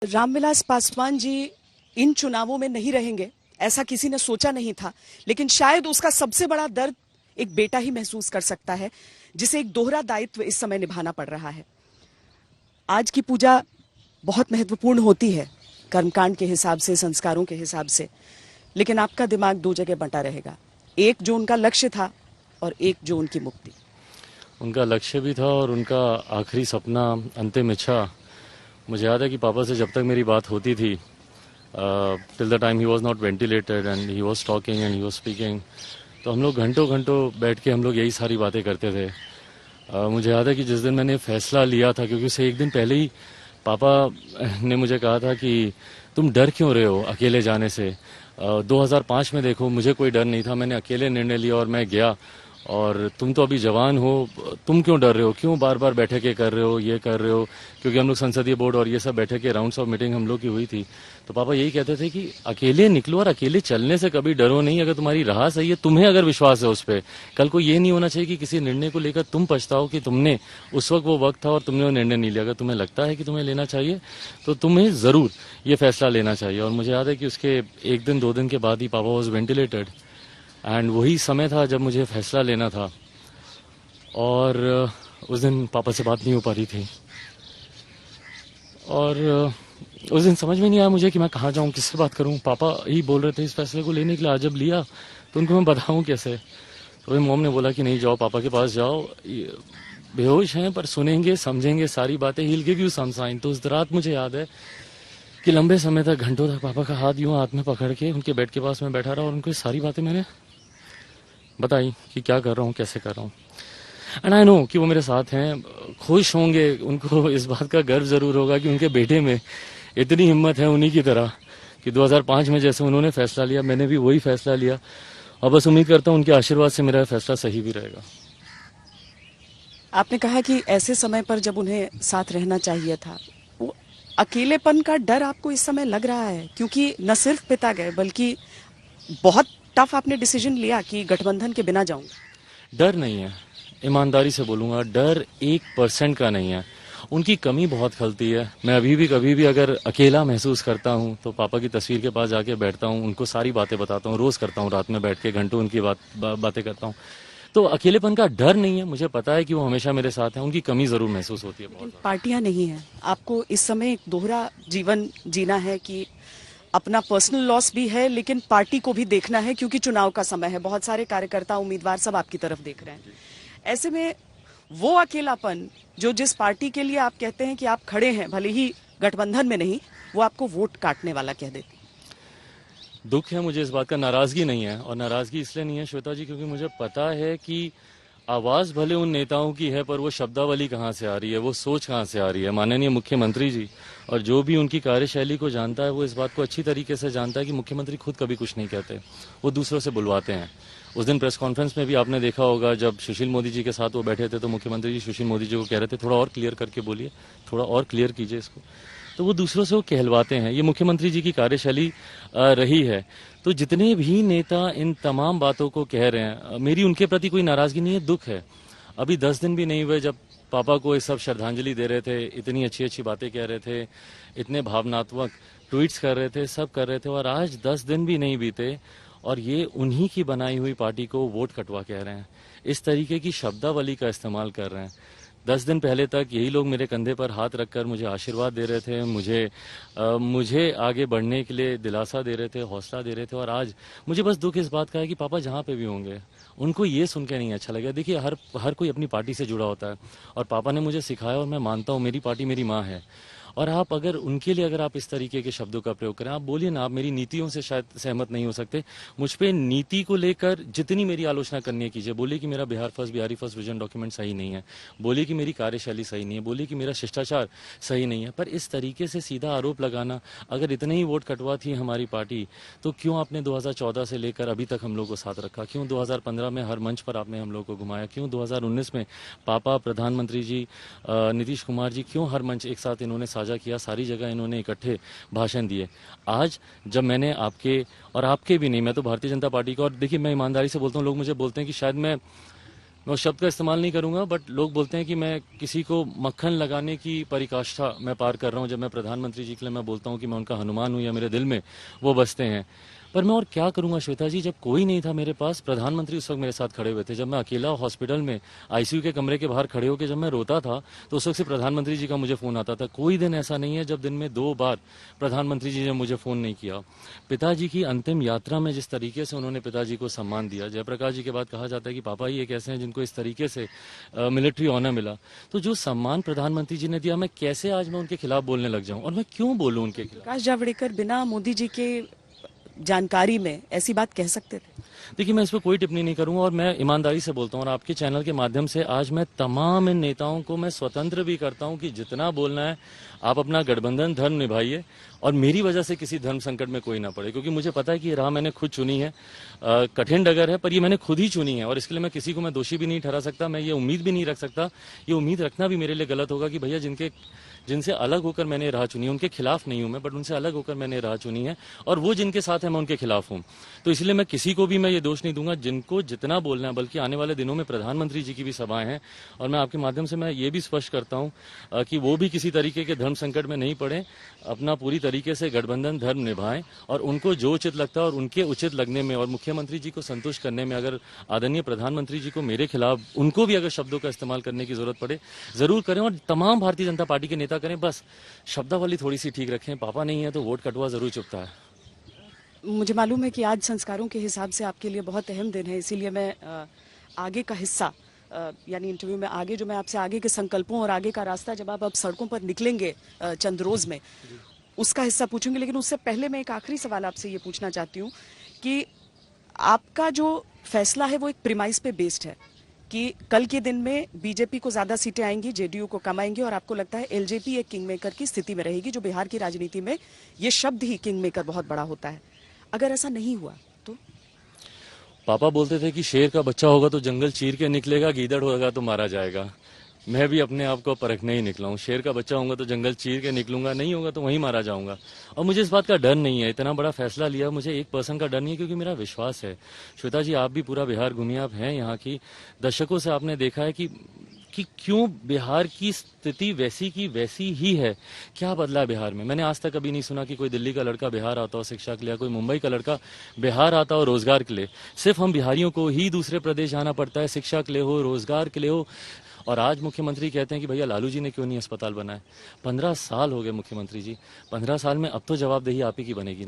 रामविलास पासवान जी इन चुनावों में नहीं रहेंगे, ऐसा किसी ने सोचा नहीं था। लेकिन शायद उसका सबसे बड़ा दर्द एक बेटा ही महसूस कर सकता है, जिसे एक दोहरा दायित्व इस समय निभाना पड़ रहा है। आज की पूजा बहुत महत्वपूर्ण होती है कर्मकांड के हिसाब से, संस्कारों के हिसाब से, लेकिन आपका दिमाग दो जगह बंटा रहेगा। एक जो उनका लक्ष्य था और एक जो उनकी मुक्ति। उनका लक्ष्य भी था और उनका आखिरी सपना, अंतिम इच्छा। मुझे याद है कि पापा से जब तक मेरी बात होती थी, till the time he was not ventilated and he was talking and he was speaking, तो हम लोग घंटों घंटों बैठ के हम लोग यही सारी बातें करते थे। मुझे याद है कि जिस दिन मैंने फैसला लिया था, क्योंकि उससे एक दिन पहले ही पापा ने मुझे कहा था कि तुम डर क्यों रहे हो अकेले जाने से। 2005 में देखो, मुझे कोई डर नहीं था, मैंने अकेले निर्णय लिया और मैं गया। और तुम तो अभी जवान हो, तुम क्यों डर रहे हो, क्यों बार बार बैठकें कर रहे हो, ये कर रहे हो। क्योंकि हम लोग संसदीय बोर्ड और ये सब बैठकें, राउंड्स ऑफ मीटिंग हम लोग की हुई थी, तो पापा यही कहते थे कि अकेले निकलो और अकेले चलने से कभी डरो नहीं। अगर तुम्हारी राह सही है, तुम्हें अगर विश्वास है उस पर, कल को ये नहीं होना चाहिए कि किसी निर्णय को लेकर तुम पछताओ कि तुमने उस वक्त वो वक्त था और तुमने वो निर्णय नहीं लिया। अगर तुम्हें लगता है कि तुम्हें लेना चाहिए तो तुम्हें जरूर ये फैसला लेना चाहिए। और मुझे याद है कि उसके एक दिन दो दिन के बाद ही पापा वॉज वेंटिलेटेड, एंड वही समय था जब मुझे फैसला लेना था। और उस दिन पापा से बात नहीं हो पा रही थी, और उस दिन समझ में नहीं आया मुझे कि मैं कहाँ जाऊँ, किससे बात करूँ। पापा ही बोल रहे थे इस फैसले को लेने के लिए, आज जब लिया तो उनको मैं बताऊँ कैसे। तो मेरी मॉम ने बोला कि नहीं जाओ, पापा के पास जाओ, बेहोश हैं पर सुनेंगे समझेंगे सारी बातें, he will give you some sign. तो उस रात मुझे याद है कि लंबे समय तक, घंटों तक पापा का हाथ यूं हाथ में पकड़ के उनके बेड के पास मैं बैठा रहा और उनको सारी बातें मैंने बताई कि क्या कर रहा हूँ, कैसे कर रहा हूँ। एंड आई नो कि वो मेरे साथ हैं, खुश होंगे, उनको इस बात का गर्व जरूर होगा कि उनके बेटे में इतनी हिम्मत है उन्हीं की तरह कि 2005 में जैसे उन्होंने फैसला लिया, मैंने भी वही फैसला लिया। और बस उम्मीद करता हूँ उनके आशीर्वाद से मेरा फैसला सही भी रहेगा। आपने कहा कि ऐसे समय पर जब उन्हें साथ रहना चाहिए था, वो अकेलेपन का डर आपको इस समय लग रहा है? क्योंकि न सिर्फ पिता गए, बल्कि बहुत टफ आपने डिसीजन लिया कि गठबंधन के बिना जाऊंगा। डर नहीं है, ईमानदारी से बोलूंगा, डर 1% का नहीं है। उनकी कमी बहुत खलती है। मैं अभी भी कभी भी अगर अकेला महसूस करता हूँ तो पापा की तस्वीर के पास जाके बैठता हूँ, उनको सारी बातें बताता हूँ, रोज करता हूँ, रात में बैठ के घंटों उनकी बातें करता हूँ। तो अकेलेपन का डर नहीं है, मुझे पता है कि वो हमेशा मेरे साथ हैं। उनकी कमी जरूर महसूस होती है बहुत। पार्टियां नहीं है, आपको इस समय एक दोहरा जीवन जीना है कि अपना पर्सनल लॉस भी है, लेकिन पार्टी को भी देखना है, क्योंकि चुनाव का समय है, बहुत सारे कार्यकर्ता, उम्मीदवार सब आपकी तरफ देख रहे हैं। ऐसे में वो अकेलापन जो जिस पार्टी के लिए आप कहते हैं कि आप खड़े हैं, भले ही गठबंधन में नहीं, वो आपको वोट काटने वाला कह देती। दुख है मुझे इस बात का, नाराजगी नहीं है। और नाराजगी इसलिए नहीं है श्वेता जी, क्योंकि मुझे पता है कि आवाज भले उन नेताओं की है, पर वो शब्दावली कहाँ से आ रही है, वो सोच कहाँ से आ रही है। माननीय मुख्यमंत्री जी और जो भी उनकी कार्यशैली को जानता है, वो इस बात को अच्छी तरीके से जानता है कि मुख्यमंत्री खुद कभी कुछ नहीं कहते, वो दूसरों से बुलवाते हैं। उस दिन प्रेस कॉन्फ्रेंस में भी आपने देखा होगा, जब सुशील मोदी जी के साथ वो बैठे थे, तो मुख्यमंत्री जी सुशील मोदी जी को कह रहे थे थोड़ा और क्लियर करके बोलिए, थोड़ा और क्लियर कीजिए इसको। तो वो दूसरों से वो कहलवाते हैं। ये मुख्यमंत्री जी की कार्यशैली रही है। तो जितने भी नेता इन तमाम बातों को कह रहे हैं, मेरी उनके प्रति कोई नाराजगी नहीं है, दुख है। अभी 10 दिन भी नहीं हुए जब पापा को ये सब श्रद्धांजलि दे रहे थे, इतनी अच्छी अच्छी बातें कह रहे थे, इतने भावनात्मक ट्वीट्स कर रहे थे, सब कर रहे थे, और आज 10 दिन भी नहीं बीते और ये उन्हीं की बनाई हुई पार्टी को वोट कटवा कह रहे हैं, इस तरीके की शब्दावली का इस्तेमाल कर रहे हैं। 10 दिन पहले तक यही लोग मेरे कंधे पर हाथ रखकर मुझे आशीर्वाद दे रहे थे, मुझे आगे बढ़ने के लिए दिलासा दे रहे थे, हौसला दे रहे थे। और आज मुझे बस दुख इस बात का है कि पापा जहाँ पे भी होंगे, उनको ये सुन के नहीं अच्छा लगेगा। देखिए, हर कोई अपनी पार्टी से जुड़ा होता है, और पापा ने मुझे सिखाया, और मैं मानता हूँ मेरी पार्टी मेरी माँ है। और आप अगर उनके लिए अगर आप इस तरीके के शब्दों का प्रयोग करें, आप बोलिए ना, आप मेरी नीतियों से शायद सहमत नहीं हो सकते, मुझ पे नीति को लेकर जितनी मेरी आलोचना करनी है कीजिए। बोलिए कि मेरा बिहारी फर्स्ट विजन डॉक्यूमेंट सही नहीं है, बोलिए कि मेरी कार्यशैली सही नहीं है, बोलिए कि मेरा शिष्टाचार सही नहीं है, पर इस तरीके से सीधा आरोप लगाना, अगर इतने ही वोट कटवा थी हमारी पार्टी, तो क्यों आपने 2014 से लेकर अभी तक हम लोग को साथ रखा? क्यों 2015 में हर मंच पर आपने हम लोग को घुमाया? क्यों 2019 में पापा, प्रधानमंत्री जी, नीतीश कुमार जी, क्यों हर मंच एक साथ इन्होंने साझा किया, सारी जगह इन्होंने इकट्ठे भाषण दिए? आज जब मैंने आपके भी नहीं, मैं तो भारतीय जनता पार्टी का, और देखिए मैं ईमानदारी से बोलता हूँ, लोग मुझे बोलते हैं कि शायद मैं मैं उस शब्द का इस्तेमाल नहीं करूंगा, बट लोग बोलते हैं कि मैं किसी को मक्खन लगाने की परिकाष्ठा मैं पार कर रहा हूं जब मैं प्रधानमंत्री जी के लिए मैं बोलता हूं कि मैं उनका हनुमान हूं या मेरे दिल में वो बसते हैं। पर मैं और क्या करूंगा श्वेता जी, जब कोई नहीं था मेरे पास, प्रधानमंत्री उस वक्त मेरे साथ खड़े हुए थे। जब मैं अकेला हॉस्पिटल में आईसीयू के कमरे के बाहर खड़े होकर जब मैं रोता था तो उस वक्त से प्रधानमंत्री जी का मुझे फोन आता था। कोई दिन ऐसा नहीं है जब दिन में 2 बार प्रधानमंत्री जी ने मुझे फोन नहीं किया। पिताजी की अंतिम यात्रा में जिस तरीके से उन्होंने पिताजी को सम्मान दिया, जयप्रकाश जी के बाद कहा जाता है कि पापा ही एक ऐसे हैं जिनको इस तरीके से मिलिट्री ऑनर मिला, तो जो सम्मान प्रधानमंत्री जी ने दिया, मैं कैसे आज मैं उनके खिलाफ बोलने लग जाऊं, और मैं क्यों बोलूं उनके खिलाफ। प्रकाश जावड़ेकर बिना मोदी जी के जानकारी में ऐसी बात कह सकते थे? देखिए, मैं इस पर कोई टिप्पणी नहीं करूंगा, और मैं ईमानदारी से बोलता हूं, और आपके चैनल के माध्यम से आज मैं तमाम इन नेताओं को मैं स्वतंत्र भी करता हूं कि जितना बोलना है आप अपना गठबंधन धर्म निभाइए, और मेरी वजह से किसी धर्म संकट में कोई ना पड़े, क्योंकि मुझे पता है कि ये राह मैंने खुद चुनी है। कठिन डगर है, पर ये मैंने खुद ही चुनी है, और इसके लिए मैं किसी को मैं दोषी भी नहीं ठहरा सकता। मैं ये उम्मीद भी नहीं रख सकता, ये उम्मीद रखना भी मेरे लिए गलत होगा कि भैया जिनसे अलग होकर मैंने राह चुनी है, उनके खिलाफ नहीं हूं मैं, बट उनसे अलग होकर मैंने राह चुनी है, और वो जिनके साथ है मैं उनके खिलाफ हूं। तो इसलिए मैं किसी को भी मैं ये दोष नहीं दूंगा। जिनको जितना बोलना है, बल्कि आने वाले दिनों में प्रधानमंत्री जी की भी सभाएं हैं, और मैं आपके माध्यम से मैं ये भी स्पष्ट करता हूं कि वो भी किसी तरीके के धर्म संकट में नहीं पड़े, अपना पूरी तरीके से गठबंधन धर्म निभाएं, और उनको जो उचित लगता है और उनके उचित लगने में और मुख्यमंत्री जी को संतुष्ट करने में अगर आदरणीय प्रधानमंत्री जी को मेरे खिलाफ उनको भी अगर शब्दों का इस्तेमाल करने की जरूरत पड़े, जरूर करें, और तमाम भारतीय जनता पार्टी के नेता करें। बस शब्दावली थोड़ी सी ठीक रखें। पापा नहीं है तो वोट कटवा जरूर चुभता है। मुझे मालूम है कि आज संस्कारों के हिसाब से आपके लिए बहुत अहम दिन है, इसीलिए मैं आगे का हिस्सा यानी इंटरव्यू में आगे जो मैं आपसे आगे के संकल्पों और आगे का रास्ता जब आप अब सड़कों पर निकलेंगे चंद रोज में, उसका हिस्सा पूछूंगी। लेकिन उससे पहले मैं एक आखिरी सवाल आपसे ये पूछना चाहती हूँ कि आपका जो फैसला है वो एक प्रीमाइस पे बेस्ड है कि कल के दिन में बीजेपी को ज्यादा सीटें आएंगी, जेडीयू को कम आएंगी, और आपको लगता है एलजेपी एक किंग मेकर की स्थिति में रहेगी, जो बिहार की राजनीति में ये शब्द ही किंग मेकर बहुत बड़ा होता है। अगर ऐसा नहीं हुआ तो? पापा बोलते थे कि शेर का बच्चा होगा तो जंगल चीर के निकलेगा, गीदड़ होगा तो मारा जाएगा। मैं भी अपने आप को परखने ही निकला हूँ। शेर का बच्चा होगा तो जंगल चीर के निकलूंगा, नहीं होगा तो वहीं मारा जाऊंगा। और मुझे इस बात का डर नहीं है। इतना बड़ा फैसला लिया, मुझे 1% का डर नहीं है, क्योंकि मेरा विश्वास है। श्वेता जी, आप भी पूरा बिहार घूमिए, आप हैं यहाँ की, दशकों से आपने देखा है कि क्यों बिहार की स्थिति वैसी की वैसी ही है। क्या बदला है बिहार में? मैंने आज तक कभी नहीं सुना कि कोई दिल्ली का लड़का बिहार आता हो शिक्षा के लिए, कोई मुंबई का लड़का बिहार आता हो रोजगार के लिए। सिर्फ हम बिहारियों को ही दूसरे प्रदेश जाना पड़ता है, शिक्षा के लिए हो, रोजगार के लिए हो। और आज मुख्यमंत्री कहते हैं कि भैया लालू जी ने क्यों नहीं अस्पताल बनाए। 15 साल हो गए मुख्यमंत्री जी, 15 साल में अब तो जवाबदेही आप ही की बनेगी ना।